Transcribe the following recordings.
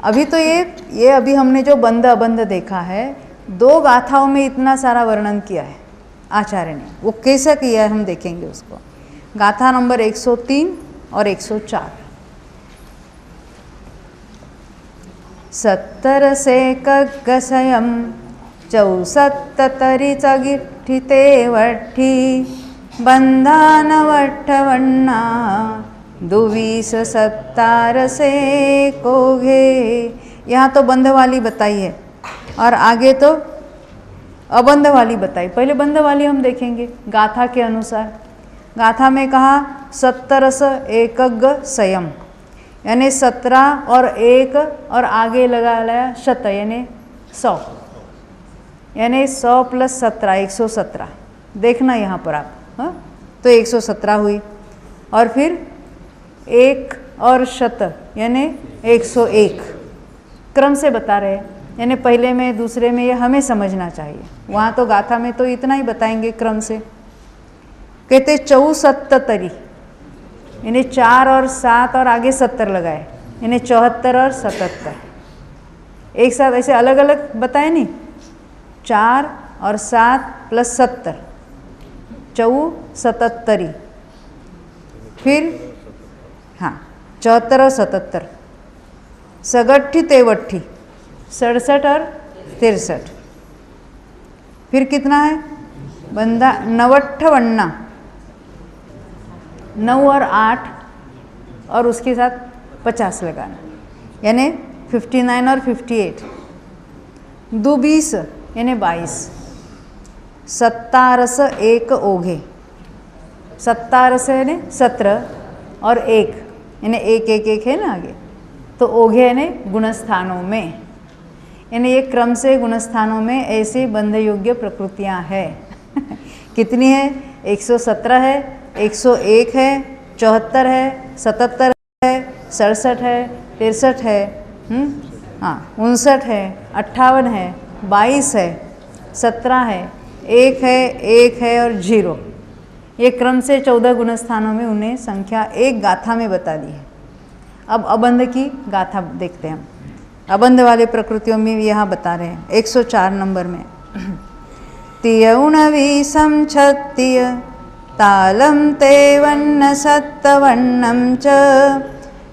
अभी तो ये अभी हमने जो बंध अबंध देखा है, 2 गाथाओं में इतना सारा वर्णन किया है आचार्य ने। वो कैसा किया है हम देखेंगे उसको। गाथा नंबर 103 और 104। 70 से कगसयम 74 चगिठिते वट्ठी बंधान वट्ठवन्ना 22 17 से कोघे। यहाँ तो बंध वाली बताई है और आगे तो अबंध वाली बताई। पहले बंध वाली हम देखेंगे गाथा के अनुसार। गाथा में कहा 70 एकग संयम, यानी 17 और 1 और आगे लगा लिया शत, यानी 100, यानी 100 + 17 117। देखना यहाँ पर आप, हाँ तो 117 हुई। और फिर 1 और शत यानी 101 क्रम से बता रहे हैं, यानी पहले में दूसरे में, ये हमें समझना चाहिए। वहाँ तो गाथा में तो इतना ही बताएंगे क्रम से। कहते 74 यानी 4 और 7 और आगे 70 लगाए, यानी 74 और 77 एक साथ ऐसे अलग अलग बताए नहीं। 4 और 7 + 70 74। फिर हाँ 74 और 77 सगट्ठी तेवट्ठी 67 और 63। फिर कितना है बंदा 59 9 और 8 और उसके साथ 50 लगाना, यानी 59 और 58। 2 20 यानी 22। 17 से 1 ओघे, 17 से यानी 17 और 1 यानी 1 1 1 है ना आगे, तो ओघे यानी गुणस्थानों में, यानी ये क्रम से गुणस्थानों में ऐसी बंध योग्य प्रकृतियाँ है। कितनी है 117 है, 101 है, 74 है, 77 है, 67 है, 63 है, हाँ 59 है, 58 है, 22 है, 17 है, 1 है और 0। ये क्रम से 14 गुणस्थानों में उन्हें संख्या एक गाथा में बता दी है। अब अबंध की गाथा देखते हैं हम। अबंध वाले प्रकृतियों में यहाँ बता रहे हैं 104 नंबर में। तियौणवीसं छत्तिय तालं तेवन्न सत्तवन्नं च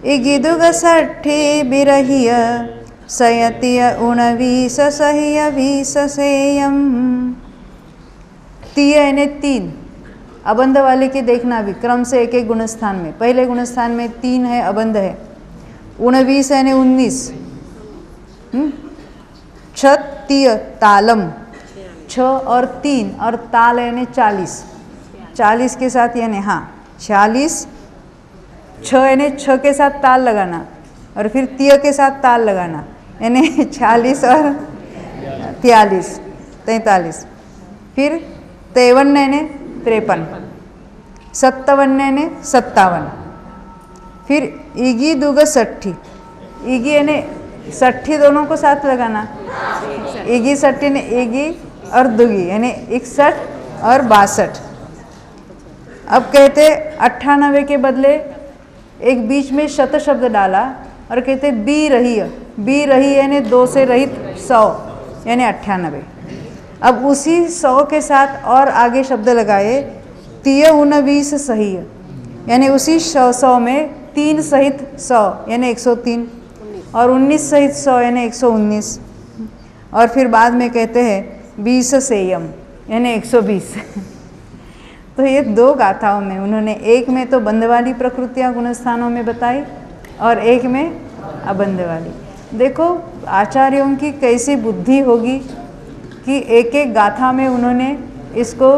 इगिदुग सट्ठी बिरहिय सयतिय उणवीस सहिय 20 सेयम। तिय यानी 3। अबंध वाले के देखना भी क्रम से एक एक गुणस्थान में। पहले गुणस्थान में 3 है, अबंध है। 19 यानी 19। छत्तिय तालम 6 और 3 और ताल यानी 40। 40 के साथ यानी हाँ 46। 6 यानी 6 के साथ ताल लगाना और फिर तिय के साथ ताल लगाना, यानी 46 और 43। फिर 53 यानी 53। 57 यानी 57। फिर इगी दुग सट्ठी, इगी यानी 60 दोनों को साथ लगाना। इगी 60 ने इगी और दुगी यानी 61 और 62। अब कहते 98 के बदले एक बीच में शत शब्द डाला और कहते बी रही यानी 2 से रहित 100 यानी 98। अब उसी 100 के साथ और आगे शब्द लगाए तिय 19 सही, यानी उसी 100 में 3 सहित 100 यानी 103 और 19 सहित 100 यानी 119। और फिर बाद में कहते हैं 20 सेयम यानी 120। तो ये 2 गाथाओं में उन्होंने, एक में तो बंध वाली प्रकृतियाँ गुणस्थानों में बताई और एक में अबंध वाली। देखो आचार्यों की कैसी बुद्धि होगी कि एक एक गाथा में उन्होंने इसको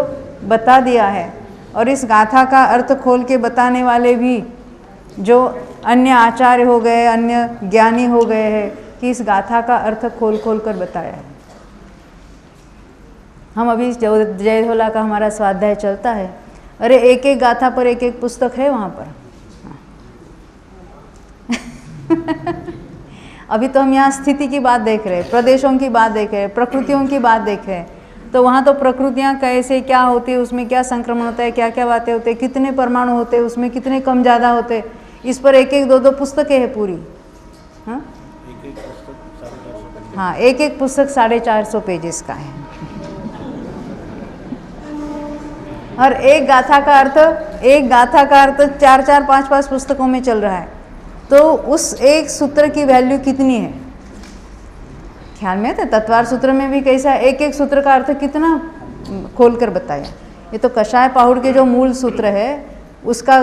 बता दिया है। और इस गाथा का अर्थ खोल के बताने वाले भी जो अन्य आचार्य हो गए, अन्य ज्ञानी हो गए हैं, कि इस गाथा का अर्थ खोल खोल कर बताया है। हम अभी जय ढोला का हमारा स्वाध्याय चलता है, अरे एक एक गाथा पर एक एक पुस्तक है वहाँ पर। अभी तो हम यहाँ स्थिति की बात देख रहे हैं, प्रदेशों की बात देख रहे हैं, प्रकृतियों की बात देख रहे हैं। तो वहाँ तो प्रकृतियाँ कैसे क्या होती है, उसमें क्या संक्रमण होता है, क्या क्या बातें होते हैं, कितने परमाणु होते हैं, उसमें कितने कम ज़्यादा होते हैं, इस पर एक एक 2 2 पुस्तकें हैं पूरी। हाँ हाँ, एक एक पुस्तक 450 पेजेस का है। और एक गाथा का अर्थ 4-4, 5-5 पुस्तकों में चल रहा है, तो उस एक सूत्र की वैल्यू कितनी है? ख्याल में आता है? तत्वार सूत्र में भी कैसा है, एक एक सूत्र का अर्थ कितना खोलकर बताया। ये तो कषाय पाहुड़ के जो मूल सूत्र है उसका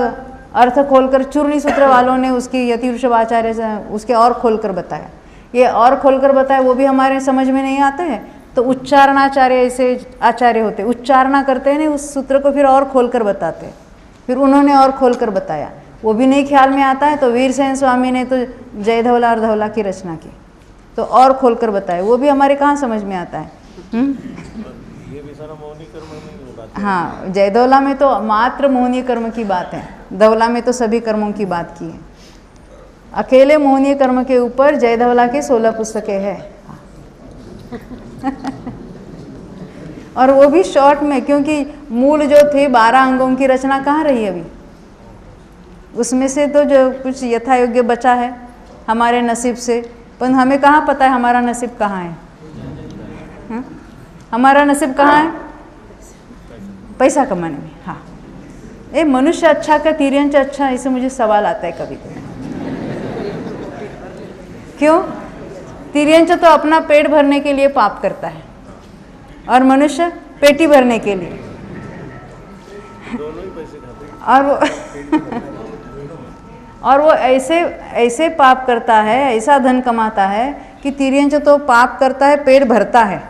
अर्थ खोलकर चूर्णी सूत्र वालों ने उसकी यतिवृषभाचार्य से उसके और खोलकर बताया। ये और खोलकर बताया वो भी हमारे समझ में नहीं आते हैं, तो उच्चारणाचार्य ऐसे आचार्य होते, उच्चारणा करते हैं ना उस सूत्र को, फिर और खोलकर बताते हैं। फिर उन्होंने और खोलकर बताया, वो भी नहीं ख्याल में आता है, तो वीरसेन स्वामी ने तो जय धवला और धवला की रचना की, तो और खोलकर बताया, वो भी हमारे कहाँ समझ में आता है। ये भी सारा मौनी कर्म में होगा। हाँ, जय धवला में तो मात्र मौनी कर्म की बात है, धवला में तो सभी कर्मों की बात की है। अकेले मौनी कर्म के ऊपर जय धवला के 16 पुस्तकें हैं। और वो भी शॉर्ट में, क्योंकि मूल जो थे 12 अंगों की रचना कहाँ रही अभी, उसमें से तो जो कुछ यथा योग्य बचा है हमारे नसीब से, पर हमें कहाँ पता है हमारा नसीब कहाँ है? हा? हमारा नसीब कहाँ है? पैसा कमाने में। हाँ, ये मनुष्य अच्छा का तिर्यंच अच्छा, इसे मुझे सवाल आता है कभी कभी। क्यों? तिर्यंच तो अपना पेट भरने के लिए पाप करता है और मनुष्य पेटी भरने के लिए, दोनों ही पैसे खाते हैं। और वो ऐसे पाप करता है, ऐसा धन कमाता है कि तिर्यंच तो पाप करता है, पेट भरता है,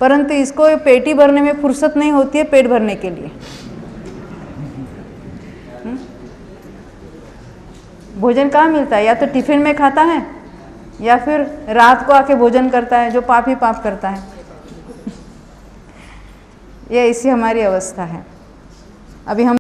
परंतु इसको पेटी भरने में फुर्सत नहीं होती है पेट भरने के लिए। भोजन कहाँ मिलता है? या तो टिफिन में खाता है या फिर रात को आके भोजन करता है, जो पाप ही पाप करता है। ये ऐसी हमारी अवस्था है। अभी हम